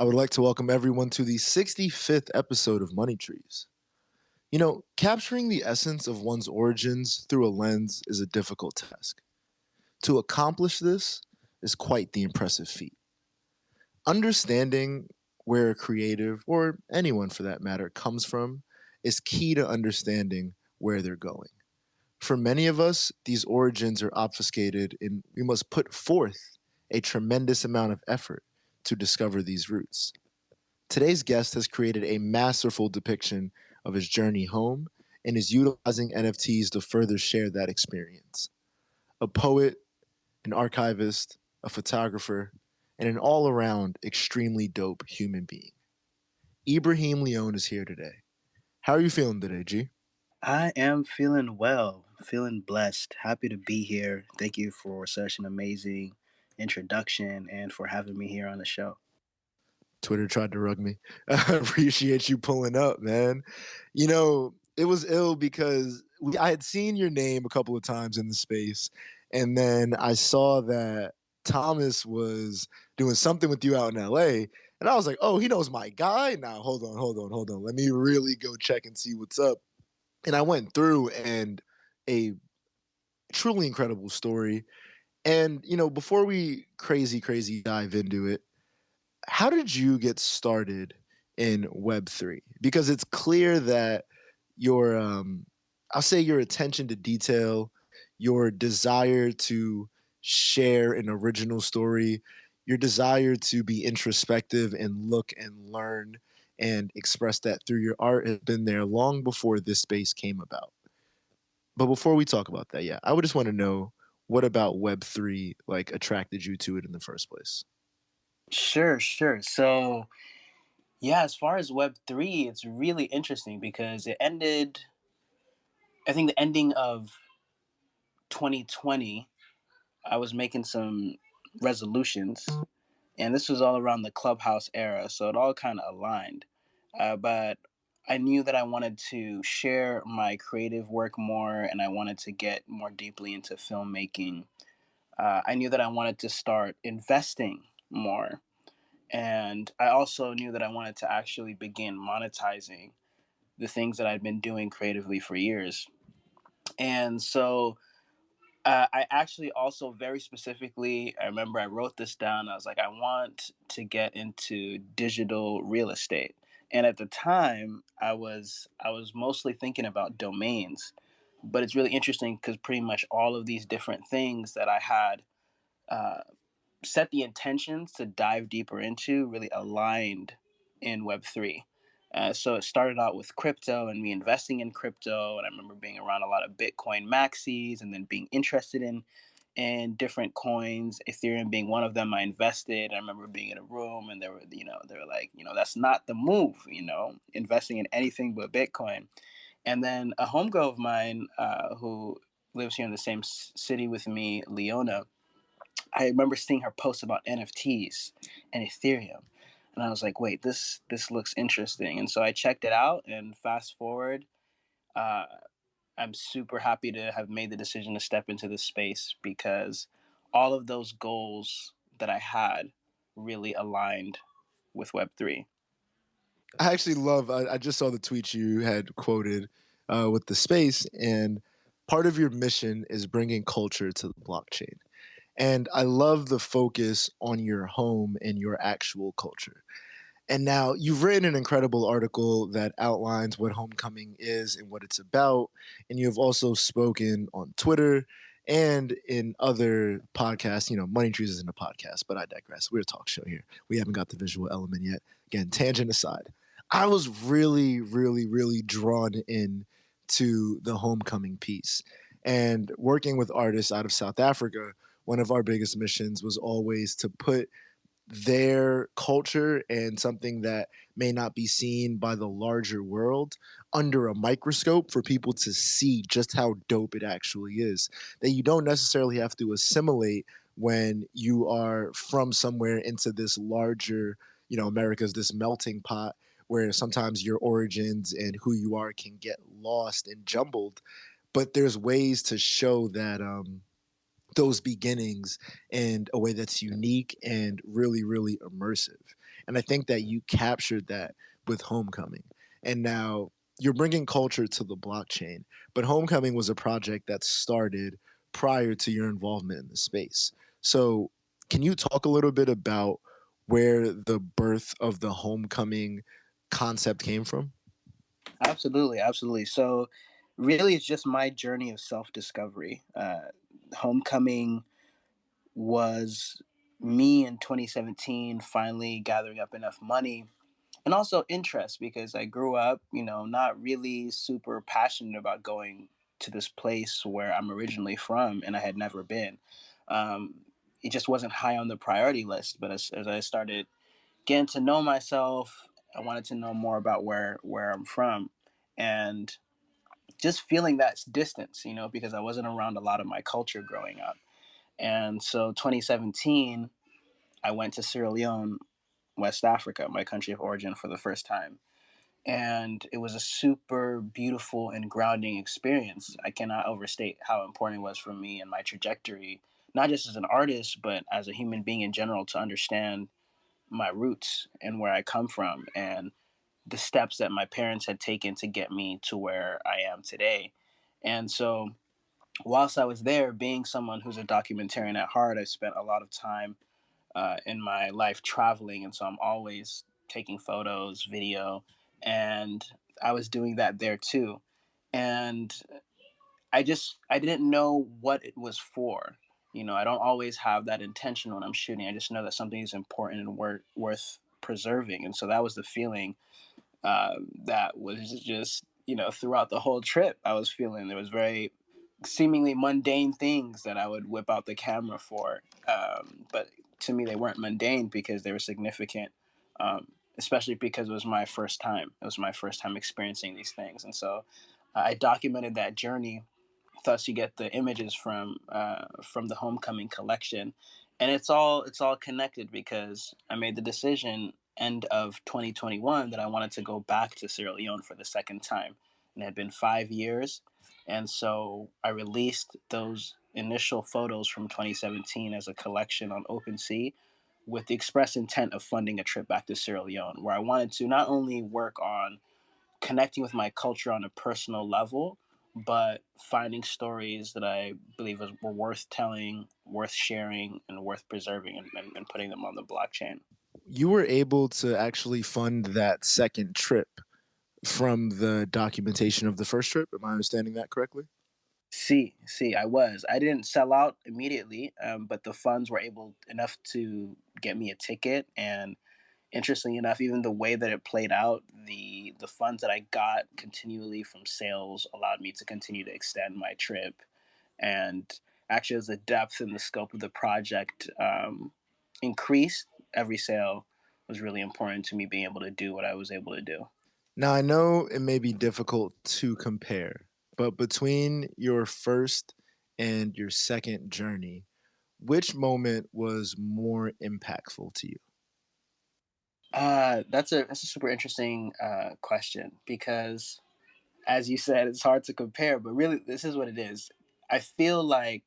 I would like to welcome everyone to the 65th episode of Money Trees. You know, capturing the essence of one's origins through a lens is a difficult task. To accomplish this is quite the impressive feat. Understanding where a creative, or anyone for that matter, comes from is key to understanding where they're going. For many of us, these origins are obfuscated, and we must put forth a tremendous amount of effort to discover these roots. Today's guest has created a masterful depiction of his journey home and is utilizing NFTs to further share that experience. A poet, an archivist, a photographer, and an all around extremely dope human being. Ibraheem Leone is here today. How are you feeling today, G? I am feeling well, feeling blessed. Happy to be here. Thank you for such an amazing introduction and for having me here on the show. Twitter tried to rug me. I appreciate you pulling up, man. You know, it was ill because I had seen your name a couple of times in the space, and then I saw that Thomas was doing something with you out in LA, and I was like, oh, he knows my guy. Now, hold on. Let me really go check and see what's up. And I went through and a truly incredible story. And, you know, before we crazy dive into it, how did you get started in Web3? Because it's clear that your, I'll say your attention to detail, your desire to share an original story, your desire to be introspective and look and learn and express that through your art has been there long before this space came about. But before we talk about that, yeah, I would just want to know what about Web3 like attracted you to it in the first place? Sure. So, yeah, as far as Web3, it's really interesting because it ended, I think the ending of 2020, I was making some resolutions, and this was all around the Clubhouse era. So it all kind of aligned. But I knew that I wanted to share my creative work more and I wanted to get more deeply into filmmaking. I knew that I wanted to start investing more. And I also knew that I wanted to actually begin monetizing the things that I'd been doing creatively for years. And so I actually also very specifically, I remember I wrote this down. I was like, I want to get into digital real estate. And at the time, I was mostly thinking about domains, but it's really interesting because pretty much all of these different things that I had uh, set the intentions to dive deeper into really aligned in Web3. So it started out with crypto and me investing in crypto. And I remember being around a lot of Bitcoin maxis and then being interested in different coins, Ethereum being one of them. I invested. I remember being in a room and they were like, that's not the move, investing in anything but Bitcoin. And then a homegirl of mine who lives here in the same city with me, Leona, I remember seeing her post about NFTs and Ethereum, and I was like, "Wait, this looks interesting." And so I checked it out. And fast forward, uh, I'm super happy to have made the decision to step into this space because all of those goals that I had really aligned with Web3. I actually love. I just saw the tweet you had quoted with the space, and part of your mission is bringing culture to the blockchain. And I love the focus on your home and your actual culture. And now you've written an incredible article that outlines what homecoming is and what it's about. And you've also spoken on Twitter and in other podcasts. You know, Money Trees isn't a podcast, but I digress. We're a talk show here. We haven't got the visual element yet. Again, tangent aside. I was really drawn in to the homecoming piece. And working with artists out of South Africa, one of our biggest missions was always to put their culture and something that may not be seen by the larger world under a microscope for people to see just how dope it actually is. That you don't necessarily have to assimilate when you are from somewhere into this larger, you know, America's this melting pot where sometimes your origins and who you are can get lost and jumbled. But there's ways to show that those beginnings in a way that's unique and really immersive. And I think that you captured that with Homecoming. And now you're bringing culture to the blockchain, but Homecoming was a project that started prior to your involvement in the space. So, can you talk a little bit about where the birth of the Homecoming concept came from? Absolutely, absolutely. So, really, it's just my journey of self discovery. Homecoming was me in 2017 finally gathering up enough money and also interest because I grew up, not really super passionate about going to this place where I'm originally from and I had never been. It just wasn't high on the priority list. But as I started getting to know myself, I wanted to know more about where I'm from, and just feeling that distance, because I wasn't around a lot of my culture growing up. And so 2017, I went to Sierra Leone, West Africa, my country of origin, for the first time. And it was a super beautiful and grounding experience. I cannot overstate how important it was for me and my trajectory, not just as an artist, but as a human being in general, to understand my roots and where I come from and the steps that my parents had taken to get me to where I am today. And so, whilst I was there, being someone who's a documentarian at heart, I spent a lot of time in my life traveling. And so, I'm always taking photos, video, and I was doing that there too. And I didn't know what it was for. I don't always have that intention when I'm shooting. I just know that something is important and worth preserving. And so that was the feeling that was just, throughout the whole trip. I was feeling there was very seemingly mundane things that I would whip out the camera for. But to me, they weren't mundane because they were significant, especially because it was my first time. It was my first time experiencing these things. And so I documented that journey. Thus, you get the images from the Homecoming collection, and it's all connected because I made the decision end of 2021 that I wanted to go back to Sierra Leone for the second time, and it had been 5 years, and so I released those initial photos from 2017 as a collection on OpenSea, with the express intent of funding a trip back to Sierra Leone, where I wanted to not only work on connecting with my culture on a personal level, but finding stories that I believe were worth telling, worth sharing, and worth preserving, and putting them on the blockchain. You were able to actually fund that second trip from the documentation of the first trip. Am I understanding that correctly? See, I was. I didn't sell out immediately, but the funds were able enough to get me a ticket. And interestingly enough, even the way that it played out, the funds that I got continually from sales allowed me to continue to extend my trip. And actually, as the depth and the scope of the project increased, every sale was really important to me being able to do what I was able to do. Now, I know it may be difficult to compare, but between your first and your second journey, which moment was more impactful to you? That's a super interesting question because, as you said, it's hard to compare. But really, this is what it is. I feel like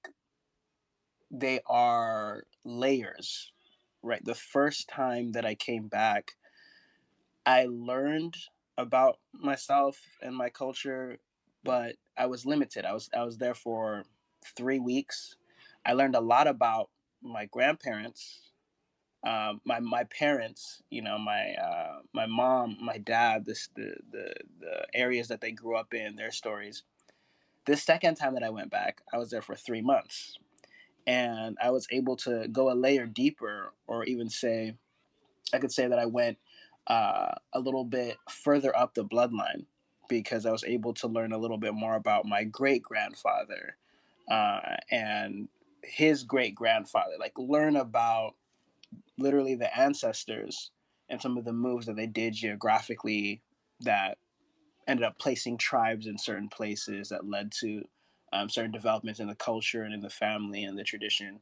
they are layers, right? The first time that I came back, I learned about myself and my culture, but I was limited. I was there for 3 weeks. I learned a lot about my grandparents, my parents, my mom, my dad, the areas that they grew up in, their stories. This second time that I went back, I was there for 3 months, and I was able to go a layer deeper, or even say I could say that I went a little bit further up the bloodline because I was able to learn a little bit more about my great grandfather and his great grandfather. Like, learn about literally the ancestors and some of the moves that they did geographically that ended up placing tribes in certain places that led to certain developments in the culture and in the family and the tradition.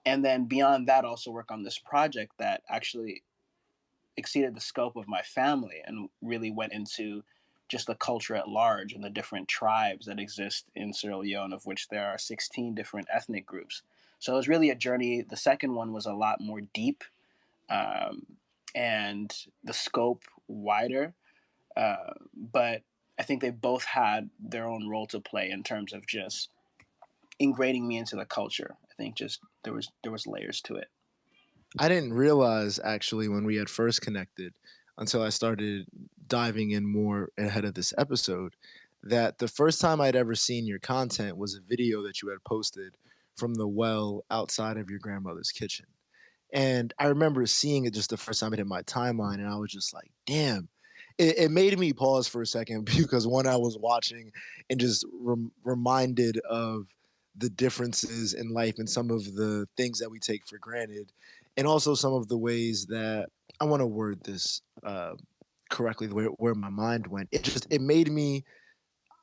And then beyond that, also work on this project that actually exceeded the scope of my family and really went into just the culture at large and the different tribes that exist in Sierra Leone, of which there are 16 different ethnic groups. So it was really a journey. The second one was a lot more deep. Um, and the scope wider. But I think they both had their own role to play in terms of just ingraining me into the culture. I think just there was layers to it. I didn't realize actually when we had first connected until I started diving in more ahead of this episode that the first time I'd ever seen your content was a video that you had posted from the well outside of your grandmother's kitchen. And I remember seeing it just the first time it hit my timeline, and I was just like, damn. It made me pause for a second because one, I was watching and just reminded of the differences in life and some of the things that we take for granted, and also some of the ways that I want to word this correctly, where my mind went. It made me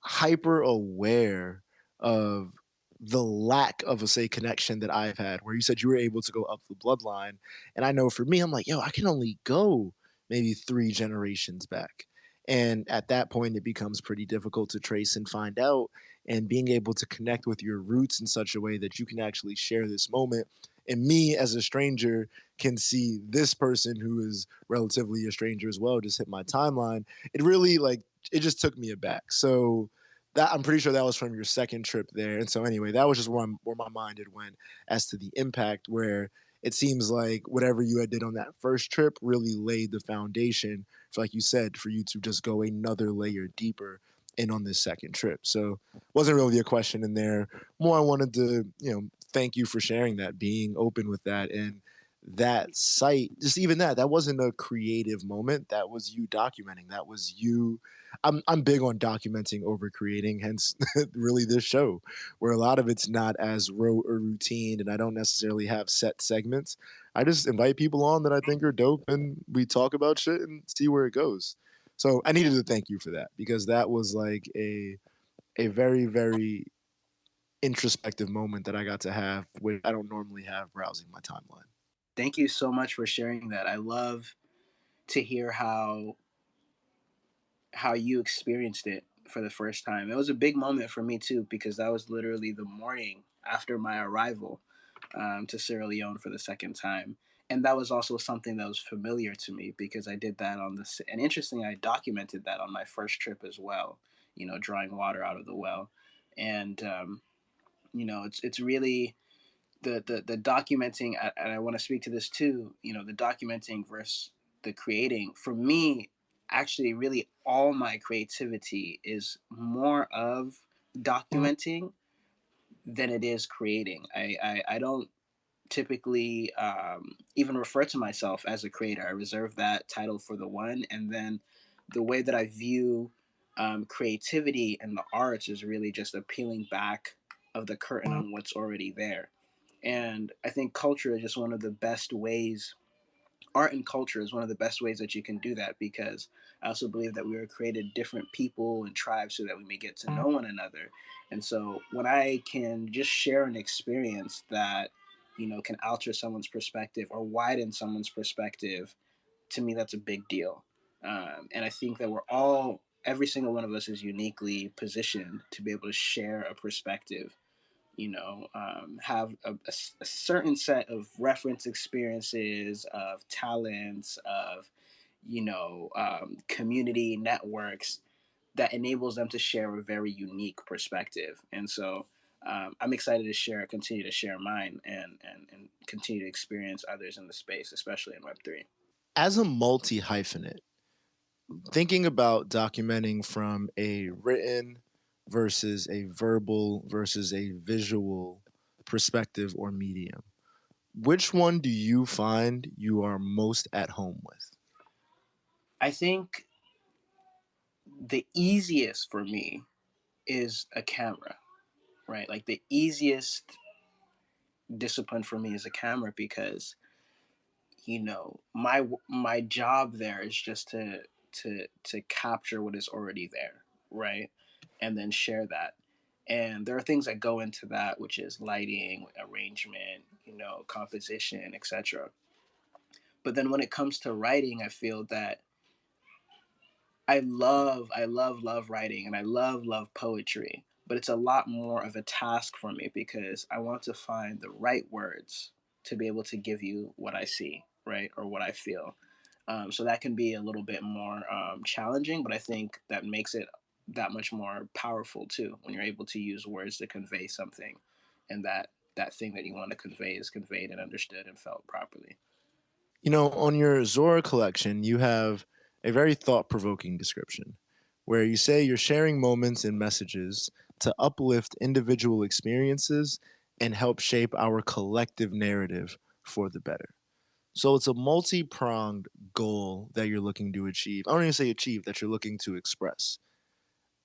hyper aware of the lack of a say connection that I've had where you said you were able to go up the bloodline. And I know for me, I'm like, yo, I can only go maybe 3 generations back. And at that point, it becomes pretty difficult to trace and find out. And being able to connect with your roots in such a way that you can actually share this moment. And me as a stranger can see this person who is relatively a stranger as well just hit my timeline. It really like it just took me aback. So that I'm pretty sure that was from your second trip there. And so anyway, that was just where my mind had went as to the impact. Where it seems like whatever you had did on that first trip really laid the foundation for, like you said, for you to just go another layer deeper in on this second trip. So wasn't really a question in there. More, I wanted to thank you for sharing that, being open with that, and that site, just even that wasn't a creative moment. That was you documenting. That was you. I'm big on documenting over creating, hence really this show, where a lot of it's not as rote or routine, and I don't necessarily have set segments. I just invite people on that I think are dope, and we talk about shit and see where it goes. So I needed to thank you for that because that was like a very very introspective moment that I got to have, which I don't normally have browsing my timeline. Thank you so much for sharing that. I love to hear how you experienced it for the first time. It was a big moment for me too because that was literally the morning after my arrival to Sierra Leone for the second time. And that was also something that was familiar to me because I did that on this. And interestingly, I documented that on my first trip as well. Drawing water out of the well, and it's really the documenting. And I want to speak to this too. The documenting versus the creating. For me, actually, really, all my creativity is more of documenting than it is creating. I don't typically even refer to myself as a creator. I reserve that title for the one. And then the way that I view creativity and the arts is really just a peeling back of the curtain on what's already there. And I think culture is just one of the best ways. Art and culture is one of the best ways that you can do that because I also believe that we were created different people and tribes so that we may get to know one another. And so when I can just share an experience that can alter someone's perspective or widen someone's perspective, to me that's a big deal. And I think that every single one of us is uniquely positioned to be able to share a perspective, have a certain set of reference experiences, of talents, of community networks that enables them to share a very unique perspective. And so I'm excited to continue to share mine, and continue to experience others in the space, especially in Web3. As a multi hyphenate, thinking about documenting from a written versus a verbal versus a visual perspective or medium, which one do you find you are most at home with? I think the easiest for me is a camera, right? Like the easiest discipline for me is a camera because my job there is just to capture what is already there, right? And then share that. And there are things that go into that, which is lighting, arrangement, composition, etc. But then when it comes to writing, I feel that I love writing, and I love poetry, but it's a lot more of a task for me because I want to find the right words to be able to give you what I see, right, or what I feel. So that can be a little bit more challenging, but I think that makes it that much more powerful too when you're able to use words to convey something, and that thing that you want to convey is conveyed and understood and felt properly. You know, on your Zora collection, you have a very thought provoking description where you say you're sharing moments and messages to uplift individual experiences and help shape our collective narrative for the better. So it's a multi pronged goal that you're looking to achieve. I don't even say achieve, that you're looking to express.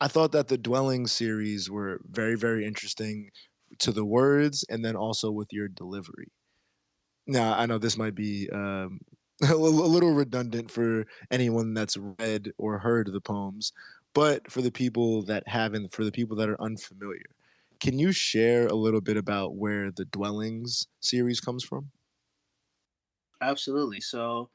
I thought that the Dwelling series were very, very interesting to the words and then also with your delivery. Now, I know this might be a little redundant for anyone that's read or heard the poems, but for the people that haven't, for the people that are unfamiliar, can you share a little bit about where the Dwellings series comes from? Absolutely. So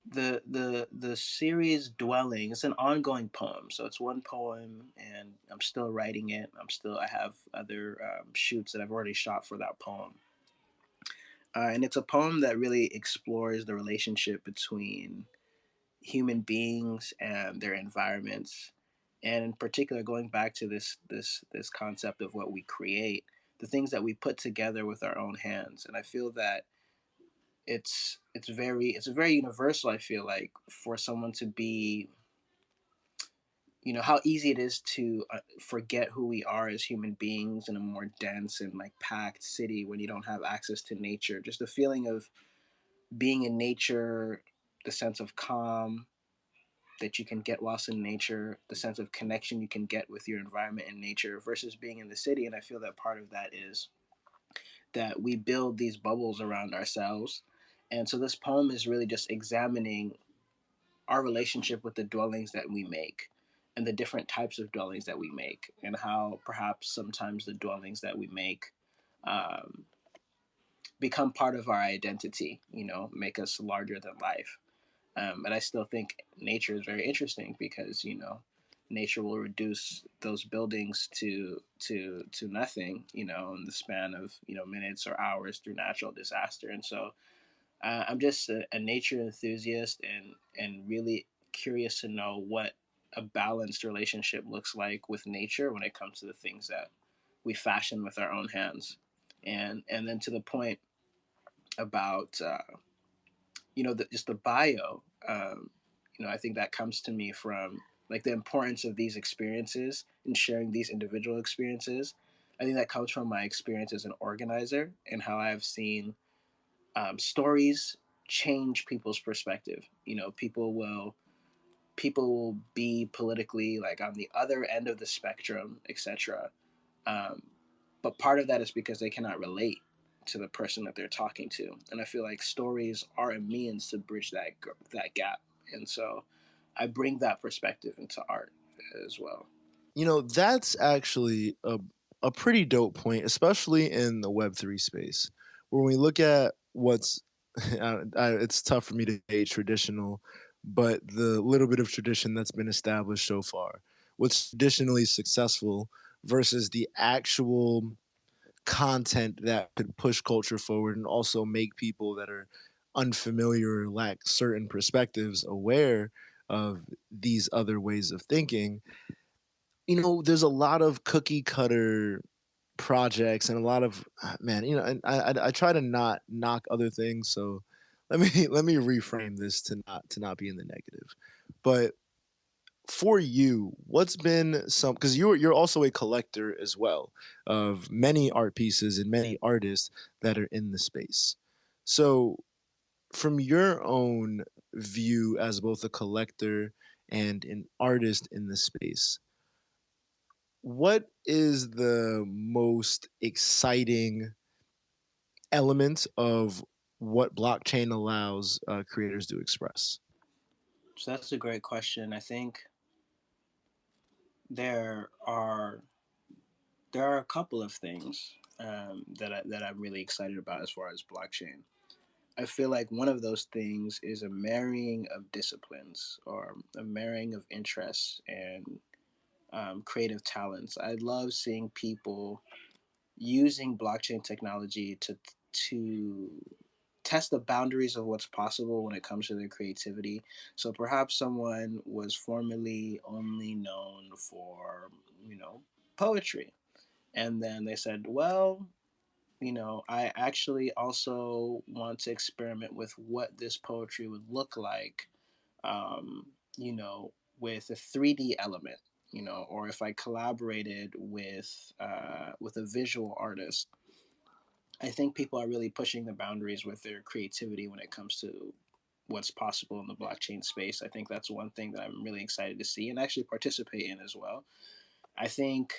the series Dwelling is an ongoing poem. So it's one poem, and I'm still writing it. I have other shoots that I've already shot for that poem. And it's a poem that really explores the relationship between human beings and their environments, and in particular, going back to this concept of what we create, the things that we put together with our own hands. And I feel that it's very universal. I feel like for someone to be, how easy it is to forget who we are as human beings in a more dense and like packed city when you don't have access to nature. Just the feeling of being in nature, the sense of calm that you can get whilst in nature, the sense of connection you can get with your environment and nature versus being in the city. And I feel that part of that is that we build these bubbles around ourselves. And so this poem is really just examining our relationship with the dwellings that we make and the different types of dwellings that we make, and how perhaps sometimes the dwellings that we make um, become part of our identity, make us larger than life. And I still think nature is very interesting because nature will reduce those buildings to nothing, in the span of minutes or hours through natural disaster. And so I'm just a nature enthusiast, and really curious to know what a balanced relationship looks like with nature when it comes to the things that we fashion with our own hands. And then to the point about just the bio. I think that comes to me from like the importance of these experiences and sharing these individual experiences. I think that comes from my experience as an organizer and how I've seen stories change people's perspective. People will be politically like on the other end of the spectrum, etc. Um, but part of that is because they cannot relate to the person that they're talking to, and I feel like stories are a means to bridge that gap. And so I bring that perspective into art as well. You know, that's actually a pretty dope point, especially in the Web3 space. When we look at what's, it's tough for me to gauge traditional, but the little bit of tradition that's been established so far, what's traditionally successful versus the actual content that could push culture forward and also make people that are unfamiliar or lack certain perspectives aware of these other ways of thinking. You know, there's a lot of cookie cutter projects and a lot of man, you know, and I try to not knock other things, so let me reframe this to not be in the negative. But for you, what's been some, because you're also a collector as well of many art pieces and many artists that are in the space. So from your own view as both a collector and an artist in the space, what is the most exciting element of what blockchain allows creators to express? So that's a great question. I think there are there are a couple of things that I'm really excited about as far as blockchain. I feel like one of those things is a marrying of disciplines, or a marrying of interests and creative talents. I love seeing people using blockchain technology to test the boundaries of what's possible when it comes to their creativity. So perhaps someone was formerly only known for, you know, poetry. And then they said, well, I actually also want to experiment with what this poetry would look like, um, with a 3D element, or if I collaborated with a visual artist. I think people are really pushing the boundaries with their creativity when it comes to what's possible in the blockchain space. I think that's one thing that I'm really excited to see and actually participate in as well. I think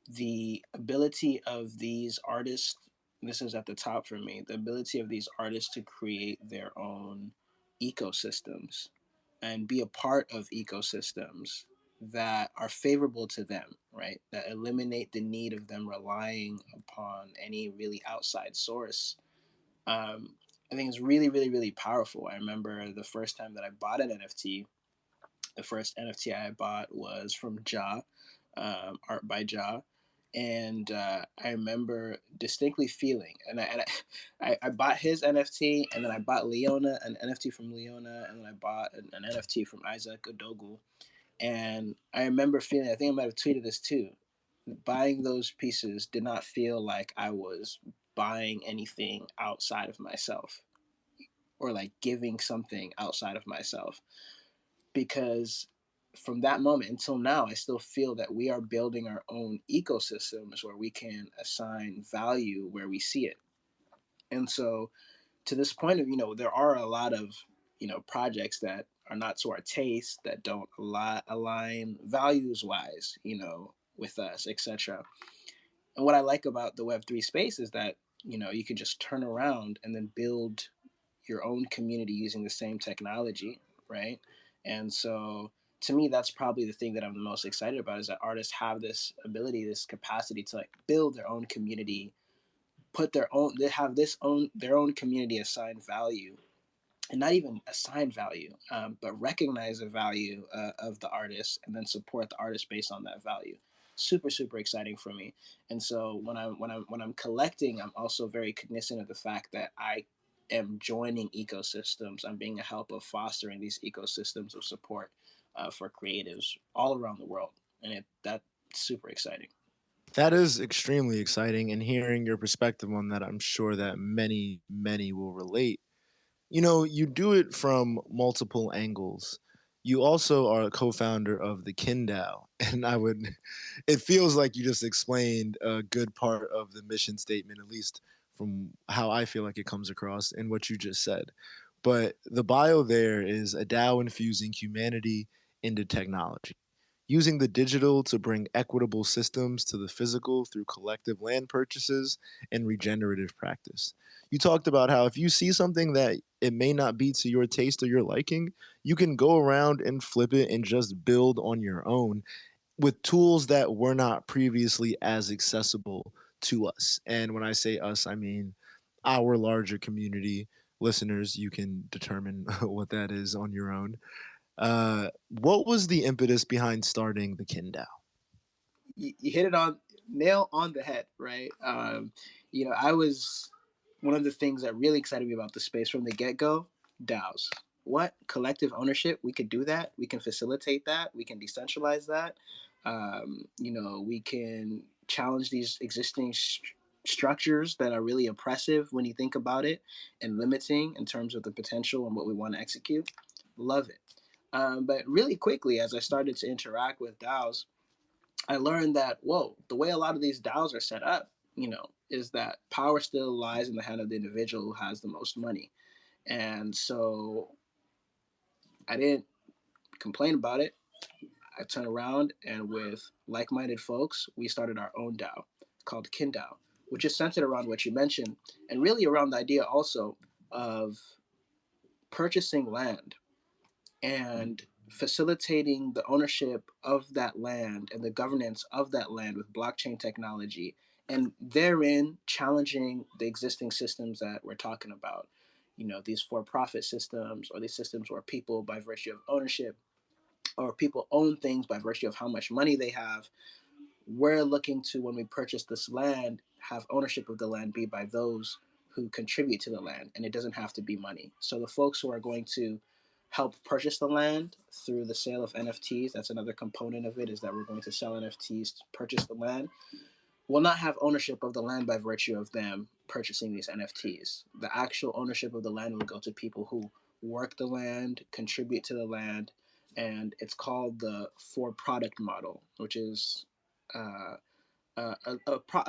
the ability of these artists, this is at the top for me, the ability of these artists to create their own ecosystems and be a part of ecosystems that are favorable to them, right? That eliminate the need of them relying upon any really outside source. I think it's really, really, really powerful. I remember the first time that I bought an NFT, the first NFT I bought was from Ja, art by Ja. And I remember distinctly feeling, I bought his NFT, and then I bought Leona, an NFT from Leona, and then I bought an NFT from Isaac Odogu. And I remember feeling, I think I might have tweeted this too, buying those pieces did not feel like I was buying anything outside of myself or like giving something outside of myself, because from that moment until now, I still feel that we are building our own ecosystems where we can assign value where we see it. And so, to this point of, there are a lot of, projects that are not to our taste, that don't align values wise, with us, etc. And what I like about the Web3 space is that, you can just turn around and then build your own community using the same technology, right? And so to me, that's probably the thing that I'm the most excited about, is that artists have this ability, this capacity to like build their own community, they have their own community assign value, and not even assign value, but recognize the value of the artist and then support the artist based on that value. Super, super exciting for me. And so when I'm collecting, I'm also very cognizant of the fact that I am joining ecosystems. I'm being a help of fostering these ecosystems of support for creatives all around the world, and that's super exciting. That is extremely exciting, and hearing your perspective on that, I'm sure that many, many will relate. You do it from multiple angles. You also are a co-founder of TheKin DAO, and it feels like you just explained a good part of the mission statement, at least from how I feel like it comes across in what you just said. But the bio there is a DAO infusing humanity into technology, using the digital to bring equitable systems to the physical through collective land purchases and regenerative practice. You talked about how if you see something that it may not be to your taste or your liking, you can go around and flip it and just build on your own with tools that were not previously as accessible to us. And when I say us, I mean our larger community. Listeners, you can determine what that is on your own. What was the impetus behind starting TheKin DAO? You hit it on nail on the head, right? I was one of the things that really excited me about the space from the get go. DAOs, what collective ownership? We could do that. We can facilitate that. We can decentralize that. We can challenge these existing structures that are really oppressive when you think about it, and limiting in terms of the potential and what we want to execute. Love it. But really quickly, as I started to interact with DAOs, I learned that, whoa, the way a lot of these DAOs are set up, is that power still lies in the hand of the individual who has the most money. And so I didn't complain about it. I turned around, and with like minded folks, we started our own DAO called TheKin DAO, which is centered around what you mentioned, and really around the idea also of purchasing land and facilitating the ownership of that land and the governance of that land with blockchain technology, and therein challenging the existing systems that we're talking about. These for-profit systems, or these systems where people, by virtue of ownership, or people own things by virtue of how much money they have. We're looking to, when we purchase this land, have ownership of the land be by those who contribute to the land, and it doesn't have to be money. So the folks who are going to help purchase the land through the sale of NFTs, that's another component of it, is that we're going to sell NFTs to purchase the land, will not have ownership of the land by virtue of them purchasing these NFTs. The actual ownership of the land will go to people who work the land, contribute to the land, and it's called the for product model, which is a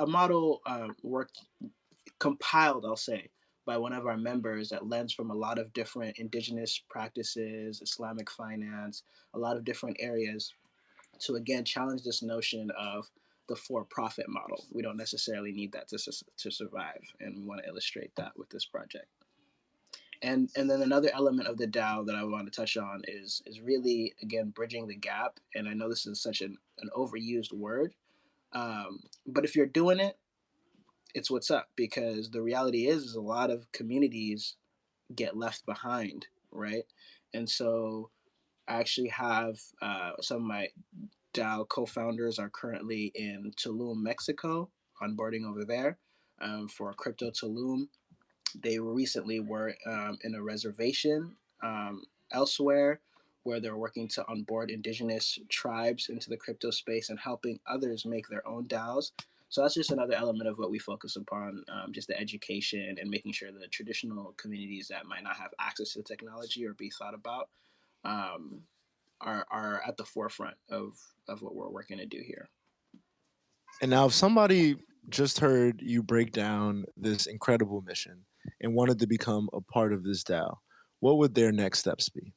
model worked compiled, I'll say, by one of our members that lends from a lot of different indigenous practices, Islamic finance, a lot of different areas to again challenge this notion of the for-profit model. We don't necessarily need that to survive, and we want to illustrate that with this project. And then another element of the DAO that I want to touch on is really again bridging the gap. And I know this is such an overused word, but if you're doing it, it's what's up, because the reality is a lot of communities get left behind, right? And so I actually have some of my DAO co-founders are currently in Tulum, Mexico, onboarding over there for crypto Tulum. They recently were in a reservation elsewhere where they're working to onboard indigenous tribes into the crypto space and helping others make their own DAOs. So that's just another element of what we focus upon, just the education and making sure the traditional communities that might not have access to the technology or be thought about um, are at the forefront of what we're working to do here. And now, if somebody just heard you break down this incredible mission and wanted to become a part of this DAO, what would their next steps be?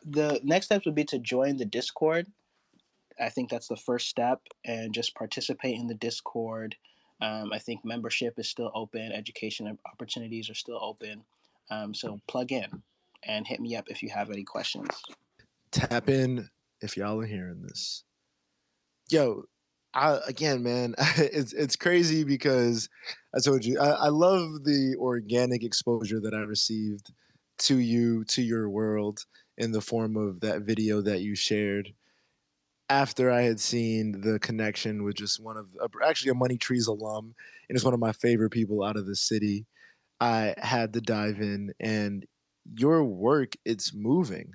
The next steps would be to join the Discord. I think that's the first step, and just participate in the Discord. I think membership is still open, education opportunities are still open. So plug in and hit me up if you have any questions. Tap in if y'all are hearing this. Yo, again, man, it's crazy because I told you I love the organic exposure that I received to you, to your world, in the form of that video that you shared after I had seen the connection with just one of actually a Money Trees alum, and it's one of my favorite people out of the city. I had to dive in, and your work, it's moving.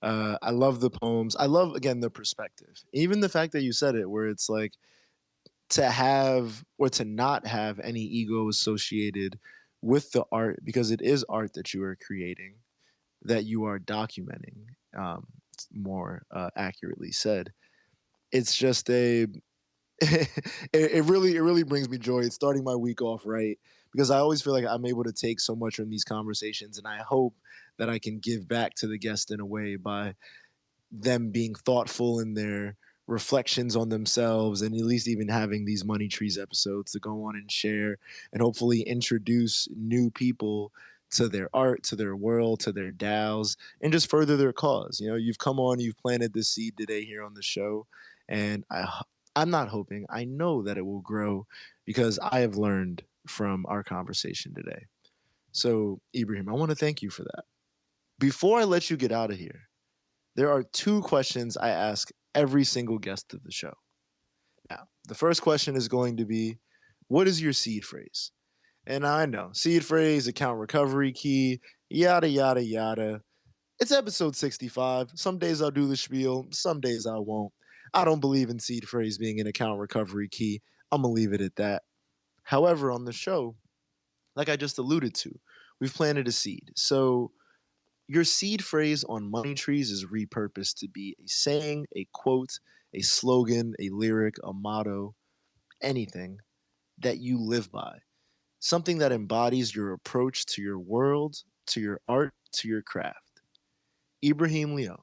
I love the poems. I love again the perspective, even the fact that you said it, where it's like to have or to not have any ego associated with the art because it is art that you are creating, that you are documenting. More accurately said, it's just a it really brings me joy. It's starting my week off right because I always feel like I'm able to take so much from these conversations, and I hope that I can give back to the guest in a way by them being thoughtful in their reflections on themselves, and at least even having these Money Trees episodes to go on and share and hopefully introduce new people to their art, to their world, to their DAOs, and just further their cause. You know, you've come on, you've planted this seed today here on the show, and I'm not hoping, I know that it will grow because I have learned from our conversation today. So, Ibrahim, I want to thank you for that. Before I let you get out of here, there are two questions I ask every single guest of the show. Now, the first question is going to be, what is your seed phrase? And I know, seed phrase, account recovery key, yada, yada, yada. It's episode 65. Some days I'll do the spiel, some days I won't. I don't believe in seed phrase being an account recovery key. I'm going to leave it at that. However, on the show, like I just alluded to, we've planted a seed. So your seed phrase on Money Trees is repurposed to be a saying, a quote, a slogan, a lyric, a motto, anything that you live by. Something that embodies your approach to your world, to your art, to your craft. Ibraheem Leone,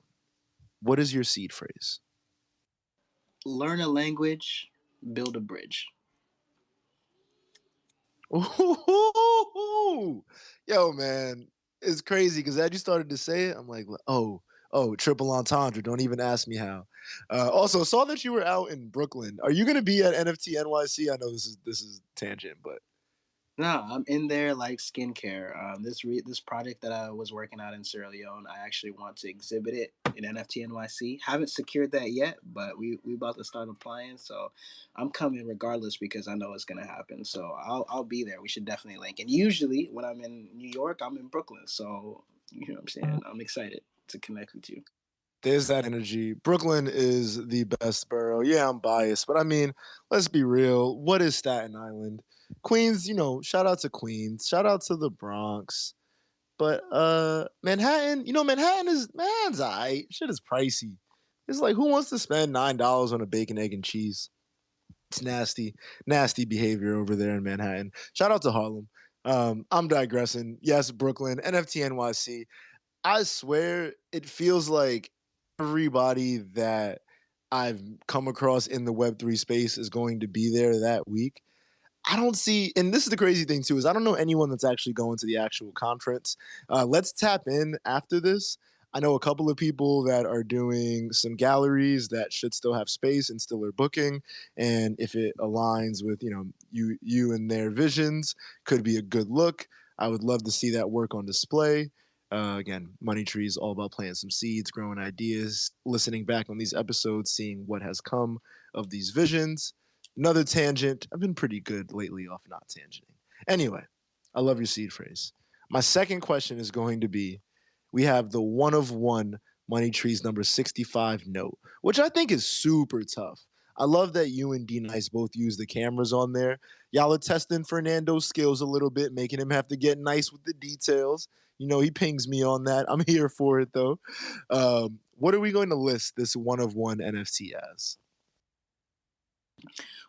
what is your seed phrase? Learn a language, build a bridge. Ooh, yo, man, it's crazy because as you started to say it, I'm like, oh, triple entendre. Don't even ask me how. Also, saw that you were out in Brooklyn. Are you going to be at NFT NYC? I know this is tangent, but No, I'm in there like skincare. This project that I was working on in Sierra Leone, I actually want to exhibit it in NFT NYC. Haven't secured that yet, but we about to start applying. So I'm coming regardless because I know it's gonna happen. So I'll be there. We should definitely link. And usually when I'm in New York, I'm in Brooklyn. So you know what I'm saying. I'm excited to connect with you. There's that energy. Brooklyn is the best borough. Yeah, I'm biased, but I mean, let's be real. What is Staten Island? Queens, shout out to Queens. Shout out to the Bronx. But Manhattan, Manhattan's alright. Shit is pricey. It's like, who wants to spend $9 on a bacon, egg, and cheese? It's nasty, nasty behavior over there in Manhattan. Shout out to Harlem. I'm digressing. Yes, Brooklyn, NFT NYC. I swear it feels like everybody that I've come across in the Web3 space is going to be there that week. I don't see, and this is the crazy thing too, is I don't know anyone that's actually going to the actual conference. Let's tap in after this. I know a couple of people that are doing some galleries that should still have space and still are booking. And if it aligns with, you and their visions, could be a good look. I would love to see that work on display. Again, Money Tree is all about planting some seeds, growing ideas, listening back on these episodes, seeing what has come of these visions. Another tangent. I've been pretty good lately off not tangenting. Anyway, I love your seed phrase. My second question is going to be, we have the one of one Money Trees number 65 note, which I think is super tough. I love that you and D Nice both use the cameras on there. Y'all are testing Fernando's skills a little bit, making him have to get nice with the details. He pings me on that. I'm here for it though. What are we going to list this one of one NFT as?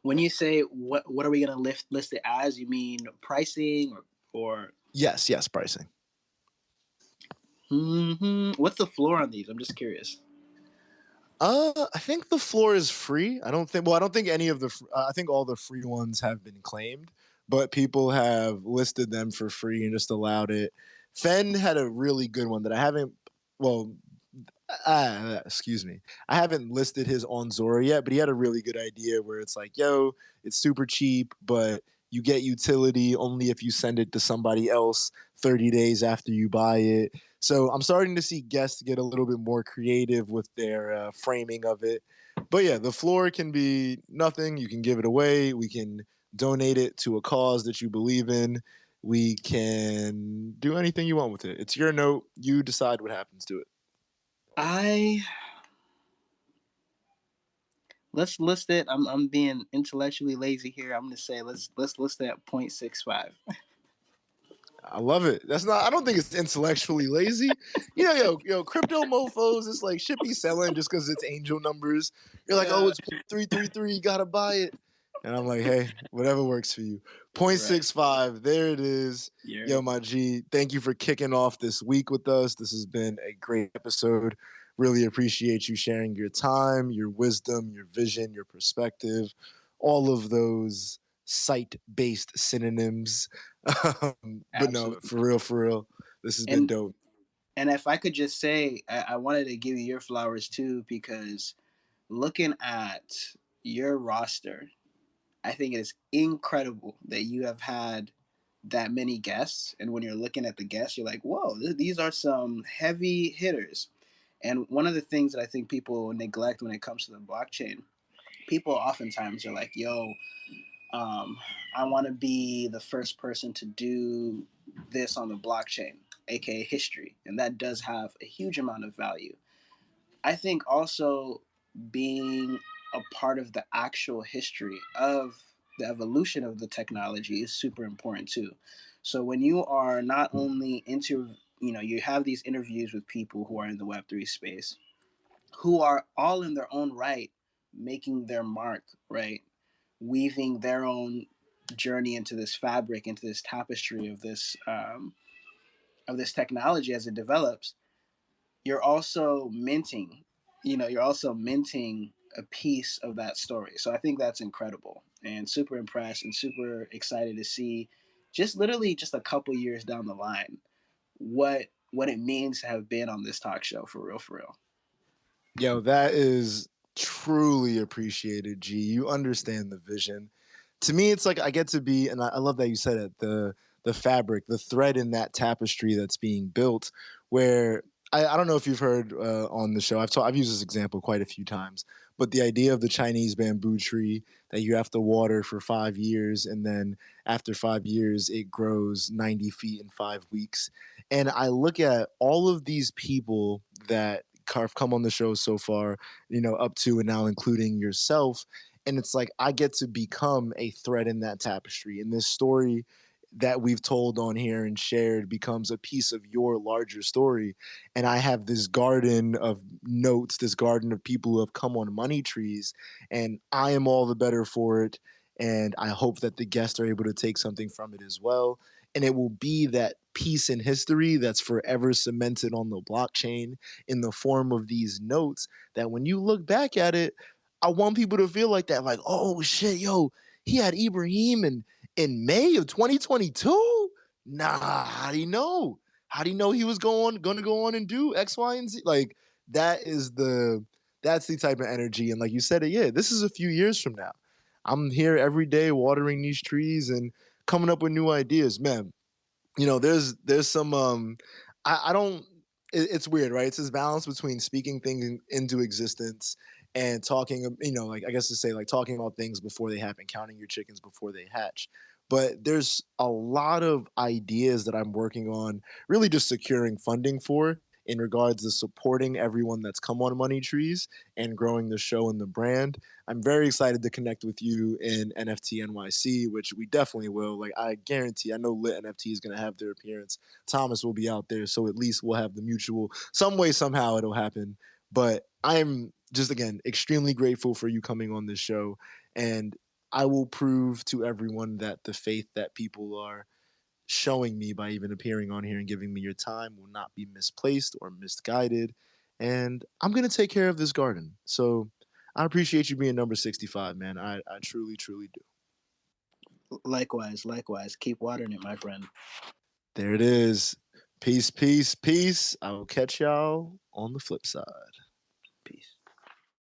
When you say what are we gonna list it as? You mean pricing or Yes, yes, pricing. what's the floor on these? I'm just curious. I think the floor is free. I don't think. Well, I don't think any of the. I think all the free ones have been claimed, but people have listed them for free and just allowed it. Fen had a really good one that I haven't. Well, excuse me. I haven't listed his on Zora yet, but he had a really good idea where it's like, yo, it's super cheap, but you get utility only if you send it to somebody else 30 days after you buy it. So I'm starting to see guests get a little bit more creative with their framing of it. But yeah, the floor can be nothing. You can give it away. We can donate it to a cause that you believe in. We can do anything you want with it. It's your note. You decide what happens to it. I Let's list it. I'm being intellectually lazy here. I'm gonna say let's list it at 0.65. I love it. That's not. I don't think it's intellectually lazy. Crypto mofo's. It's like should be selling just because it's angel numbers. You're like, oh, Yeah, it's 333. You gotta buy it. And I'm like, hey, whatever works for you. Point right. six five. There it is. Yeah. Yo, my G. Thank you for kicking off this week with us. This has been a great episode. Really appreciate you sharing your time, your wisdom, your vision, your perspective, all of those site-based synonyms. But no, Absolutely. for real, this has been And dope. and if I could just say, I wanted to give you your flowers too because looking at your roster, I think it is incredible that you have had that many guests. And when you're looking at the guests, you're like, whoa, these are some heavy hitters. And one of the things that I think people neglect when it comes to the blockchain, people oftentimes are like, yo, I want to be the first person to do this on the blockchain, aka history. And that does have a huge amount of value. I think also being a part of the actual history of the evolution of the technology is super important too. So when you are not only into, you have these interviews with people who are in the Web3 space, who are all in their own right making their mark, right? Weaving their own journey into this fabric, into this tapestry of this technology as it develops. You're also minting, you're also minting a piece of that story. So I think that's incredible and super impressed and super excited to see just literally just a couple years down the line what it means to have been on this talk show for real, for real. Yo, that is truly appreciated, G. You understand the vision. To me, it's like I get to be, and I love that you said it, the fabric, the thread in that tapestry that's being built, where I don't know if you've heard on the show. I've used this example quite a few times, but the idea of the Chinese bamboo tree that you have to water for 5 years, and then after 5 years, it grows 90 feet in 5 weeks. And I look at all of these people that have come on the show so far, up to and now including yourself. And it's like I get to become a thread in that tapestry. And this story that we've told on here and shared becomes a piece of your larger story. And I have this garden of notes, this garden of people who have come on money trees, and I am all the better for it. And I hope that the guests are able to take something from it as well. And it will be that piece in history that's forever cemented on the blockchain in the form of these notes that when you look back at it, I want people to feel like that, like, oh shit, yo, he had Ibrahim in May of 2022? Nah, how do you know? How do you know he was gonna go on and do X, Y, and Z? Like that is the that's the type of energy. And like you said it, yeah, this is a few years from now. I'm here every day watering these trees and coming up with new ideas. Man, there's some I don't it's weird, right? It's this balance between speaking things into existence and talking, like I guess to say like talking about things before they happen, counting your chickens before they hatch. But there's a lot of ideas that I'm working on, really just securing funding for in regards to supporting everyone that's come on Money Trees and growing the show and the brand. I'm very excited to connect with you in NFT NYC, which we definitely will. Like I guarantee, I know Lit NFT is going to have their appearance. Thomas will be out there, so at least we'll have the mutual. Some way, somehow, it'll happen. But I'm just again extremely grateful for you coming on this show, and I will prove to everyone that the faith that people are showing me by even appearing on here and giving me your time will not be misplaced or misguided. And I'm going to take care of this garden. So I appreciate you being number 65, man. I truly, truly do. Likewise, likewise. Keep watering it, my friend. There it is. Peace, peace, peace. I will catch y'all on the flip side. Peace.